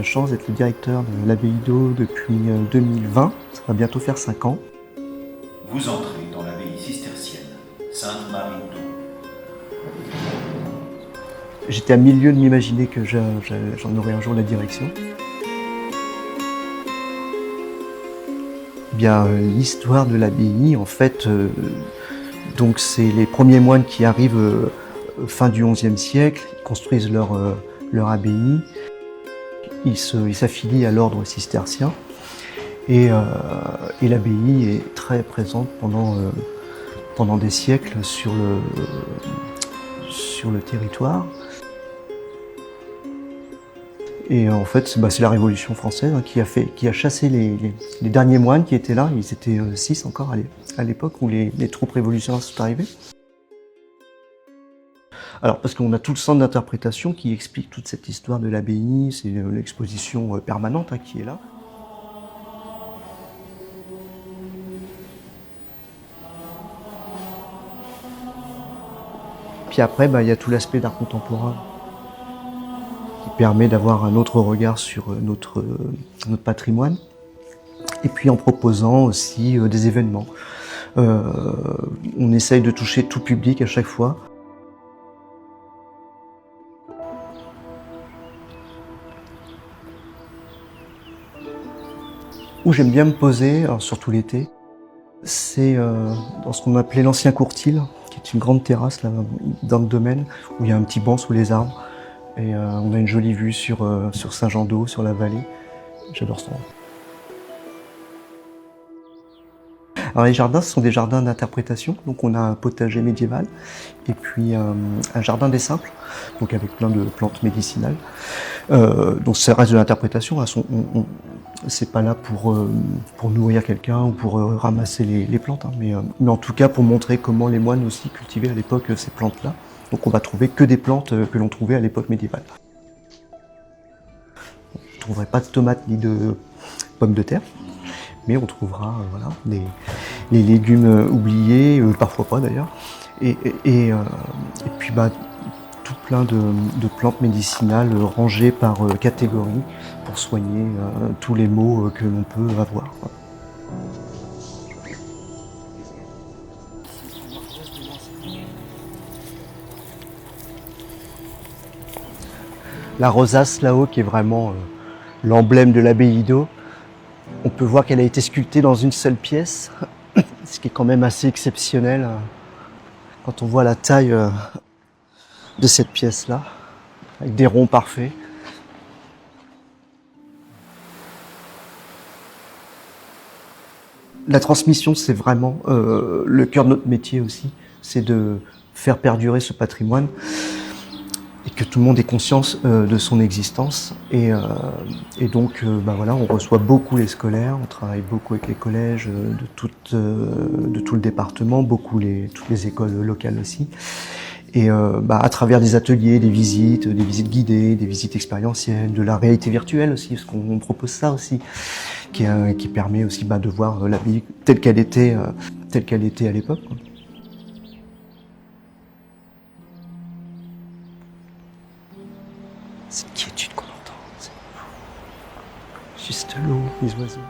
la chance d'être le directeur de l'abbaye d'Eau depuis 2020. Ça va bientôt faire 5 ans. Vous entrez dans l'abbaye cistercienne, Sainte-Marie d'Eau. J'étais à milieu de m'imaginer que j'en aurais un jour la direction. Bien, l'histoire de l'abbaye, en fait, donc c'est les premiers moines qui arrivent fin du XIe siècle, ils construisent leur abbaye, ils s'affilient à l'ordre cistercien et l'abbaye est très présente pendant des siècles sur le territoire. Et en fait, c'est la Révolution française qui a chassé les derniers moines qui étaient là. Ils étaient 6 encore à l'époque où les troupes révolutionnaires sont arrivées. Alors parce qu'on a tout le centre d'interprétation qui explique toute cette histoire de l'abbaye, c'est l'exposition permanente qui est là. Puis après, il y a tout l'aspect d'art contemporain qui permet d'avoir un autre regard sur notre patrimoine. Et puis en proposant aussi des événements. On essaye de toucher tout public à chaque fois. Où j'aime bien me poser, alors surtout l'été, c'est dans ce qu'on appelait l'ancien courtil, qui est une grande terrasse là, dans le domaine, où il y a un petit banc sous les arbres. Et on a une jolie vue sur Saint-Jean-d'Eau, sur la vallée. J'adore ça. Alors les jardins, ce sont des jardins d'interprétation. Donc on a un potager médiéval et puis un jardin des simples, donc avec plein de plantes médicinales. Donc ça reste de l'interprétation. C'est pas là pour nourrir quelqu'un ou pour ramasser les plantes, mais en tout cas pour montrer comment les moines aussi cultivaient à l'époque ces plantes-là. Donc on va trouver que des plantes que l'on trouvait à l'époque médiévale. On ne trouverait pas de tomates ni de pommes de terre. Mais on trouvera les légumes oubliés, parfois pas d'ailleurs, et puis tout plein de plantes médicinales rangées par catégorie pour soigner tous les maux que l'on peut avoir. La rosace là-haut qui est vraiment l'emblème de l'abbaye d'Eau. On peut voir qu'elle a été sculptée dans une seule pièce, ce qui est quand même assez exceptionnel quand on voit la taille de cette pièce-là, avec des ronds parfaits. La transmission, c'est vraiment le cœur de notre métier aussi, c'est de faire perdurer ce patrimoine et que tout le monde ait conscience de son existence. Et donc, on reçoit beaucoup les scolaires, on travaille beaucoup avec les collèges de tout le département, toutes les écoles locales aussi. Et à travers des ateliers, des visites guidées, des visites expérientielles, de la réalité virtuelle aussi, parce qu'on propose ça aussi, qui permet aussi de voir l'abbaye telle qu'elle était à l'époque. C'est une quiétude qu'on entend. C'est juste l'eau, les oiseaux.